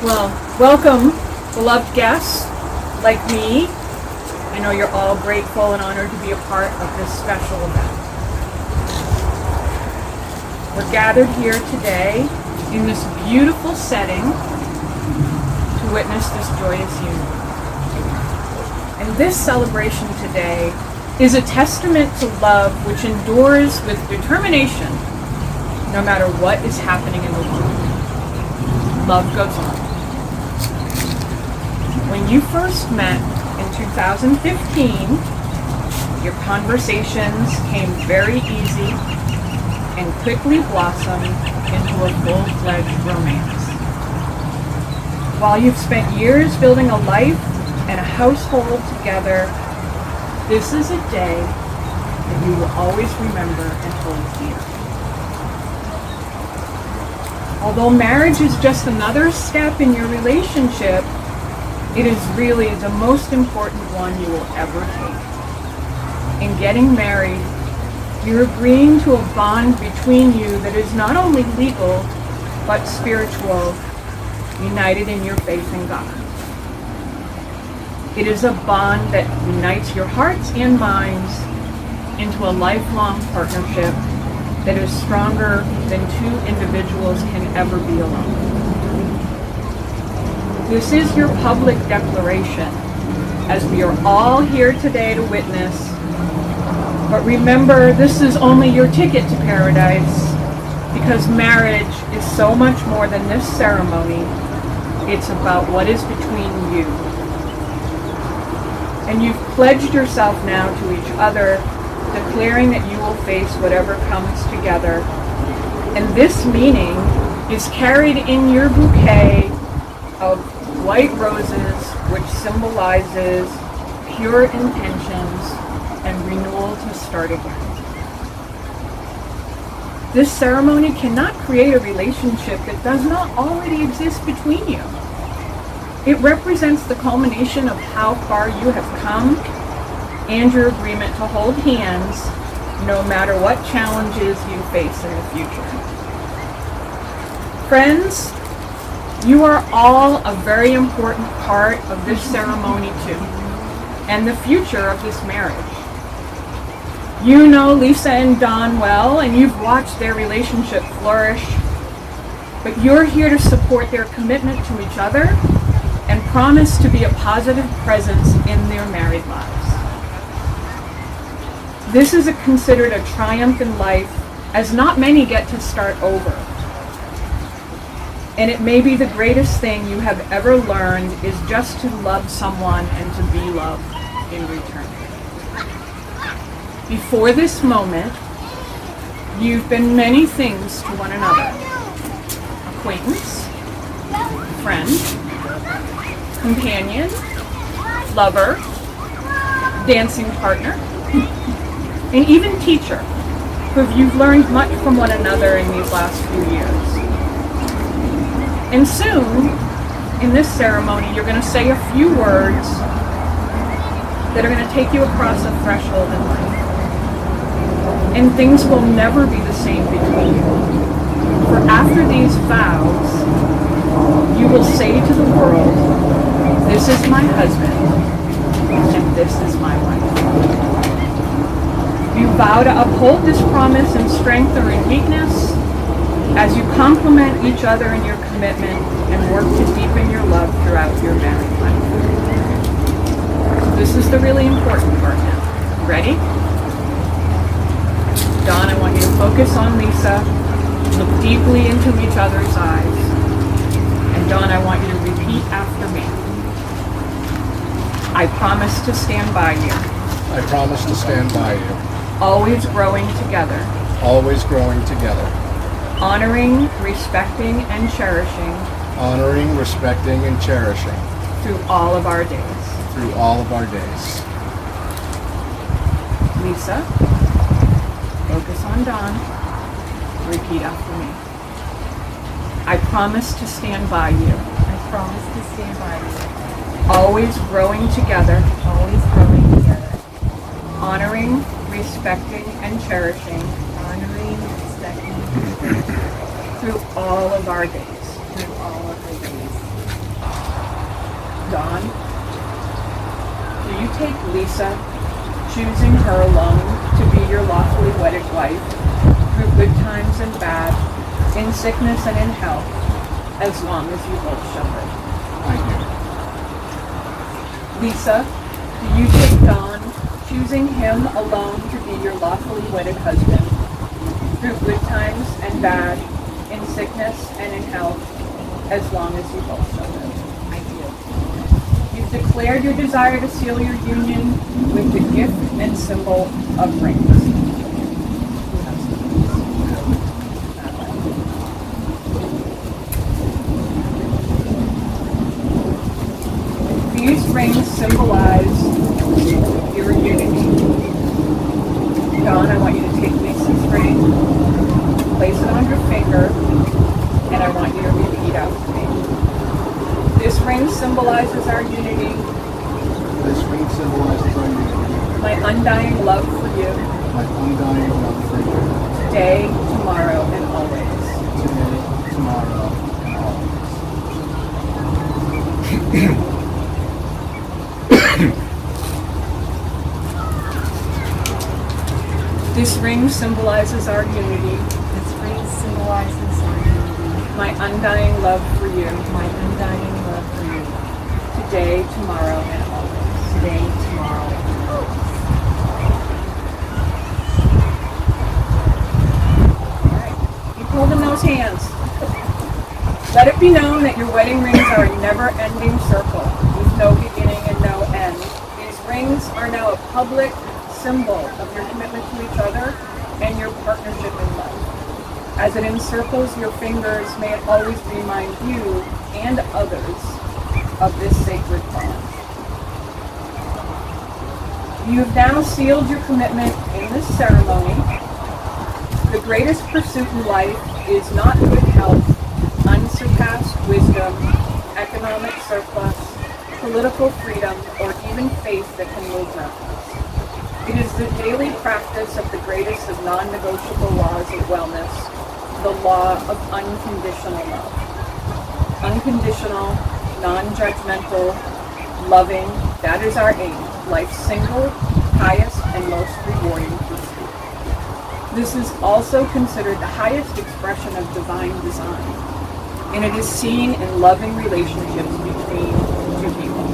Well, welcome, beloved guests like me. I know you're all grateful and honored to be a part of this special event. We're gathered here today in this beautiful setting to witness this joyous union. And this celebration today is a testament to love which endures with determination no matter what is happening in the world. Love goes on. When you first met in 2015, your conversations came very easy and quickly blossomed into a full-fledged romance. While you've spent years building a life and a household together, this is a day that you will always remember and hold dear. Although marriage is just another step in your relationship, it is really the most important one you will ever take. In getting married, you're agreeing to a bond between you that is not only legal, but spiritual, united in your faith in God. It is a bond that unites your hearts and minds into a lifelong partnership that is stronger than two individuals can ever be alone. This is your public declaration, as we are all here today to witness. But remember, this is only your ticket to paradise, because marriage is so much more than this ceremony. It's about what is between you. And you've pledged yourself now to each other, declaring that you will face whatever comes together. And this meaning is carried in your bouquet of white roses, which symbolizes pure intentions and renewal to start again. This ceremony cannot create a relationship that does not already exist between you. It represents the culmination of how far you have come and your agreement to hold hands no matter what challenges you face in the future. Friends, you are all a very important part of this ceremony too, and the future of this marriage. You know Lisa and Don well, and you've watched their relationship flourish, but you're here to support their commitment to each other and promise to be a positive presence in their married lives. This is considered a triumph in life, as not many get to start over. And it may be the greatest thing you have ever learned is just to love someone and to be loved in return. Before this moment, you've been many things to one another. Acquaintance, friend, companion, lover, dancing partner, and even teacher, who you've learned much from one another in these last few years. And soon, in this ceremony, you're going to say a few words that are going to take you across a threshold in life. And things will never be the same between you. For after these vows, you will say to the world, "This is my husband, and this is my wife." You vow to uphold this promise in strength or in weakness, as you complement each other in your commitment and work to deepen your love throughout your married life. So this is the really important part now. Ready? Don, I want you to focus on Lisa, look deeply into each other's eyes, and Don, I want you to repeat after me. I promise to stand by you. I promise to stand by you. Always growing together. Always growing together. Honoring, respecting, and cherishing. Honoring, respecting, and cherishing. Through all of our days. Through all of our days. Lisa, focus on Don. Repeat after me. I promise to stand by you. I promise to stand by you. Always growing together. Always growing together. Honoring, respecting, and cherishing. Honoring, respecting, through all of our days. through all of our days. Dawn, do you take Lisa, choosing her alone to be your lawfully wedded wife, through good times and bad, in sickness and in health, as long as you both show her? I do. Lisa, do you take Don, choosing him alone to be your lawfully wedded husband, through good times and bad, in sickness and in health, as long as you both show him? I do. You've declared your desire to seal your union with the gift and symbol of rings. These rings symbolize your unity. Dawn, I want you to take Lisa's ring, place it on your finger, and I want you to repeat after me. This ring symbolizes our unity, This ring symbolizes our unity, my undying love for you, my undying love for you, today, tomorrow, and always. today, tomorrow, and always. This ring symbolizes our unity, This ring symbolizes our unity, my undying love for you, my undying love for you, today, tomorrow, and always. today, tomorrow, and always. Alright, keep holding those hands. Let it be known that your wedding rings are a never-ending circle with no beginning and no end. These rings are now a public symbol of your commitment to each other and your partnership in life. As it encircles your fingers, may it always remind you and others of this sacred bond. You have now sealed your commitment in this ceremony. The greatest pursuit in life is not good health, unsurpassed wisdom, economic surplus, political freedom, or even faith that can move mountains. It is the daily practice of the greatest of non-negotiable laws of wellness, the law of unconditional love. Unconditional, non-judgmental, loving, that is our aim, life's single, highest, and most rewarding pursuit. This is also considered the highest expression of divine design, and it is seen in loving relationships between two people.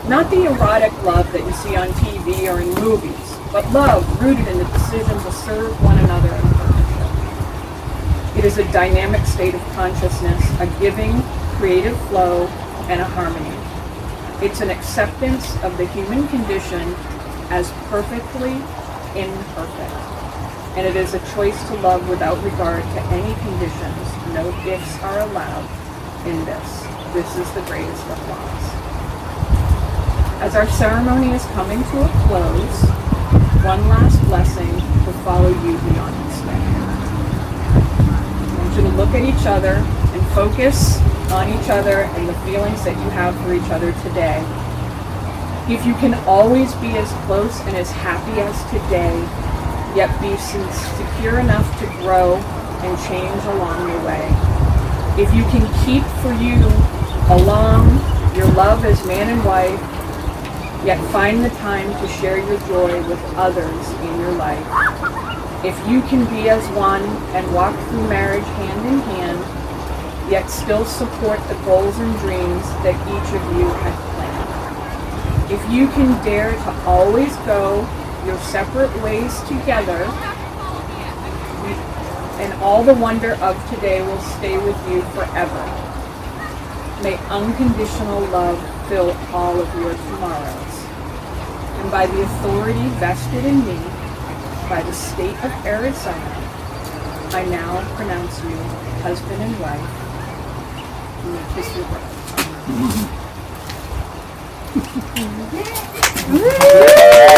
Not the erotic love that you see on TV or in movies, but love rooted in the decision to serve one another in partnership. It is a dynamic state of consciousness, a giving, creative flow, and a harmony. It's an acceptance of the human condition as perfectly imperfect. And it is a choice to love without regard to any conditions. No ifs are allowed in this. This is the greatest of loves. As our ceremony is coming to a close, one last blessing will follow you beyond this day. I want you to look at each other and focus on each other and the feelings that you have for each other today. If you can always be as close and as happy as today, yet be secure enough to grow and change along the way. If you can keep for you along your love as man and wife, yet find the time to share your joy with others in your life. If you can be as one and walk through marriage hand in hand, yet still support the goals and dreams that each of you have planned. If you can dare to always go your separate ways together, and all the wonder of today will stay with you forever. May unconditional love fill all of your tomorrows. And by the authority vested in me by the state of Arizona, I now pronounce you husband and wife. You may kiss your bride.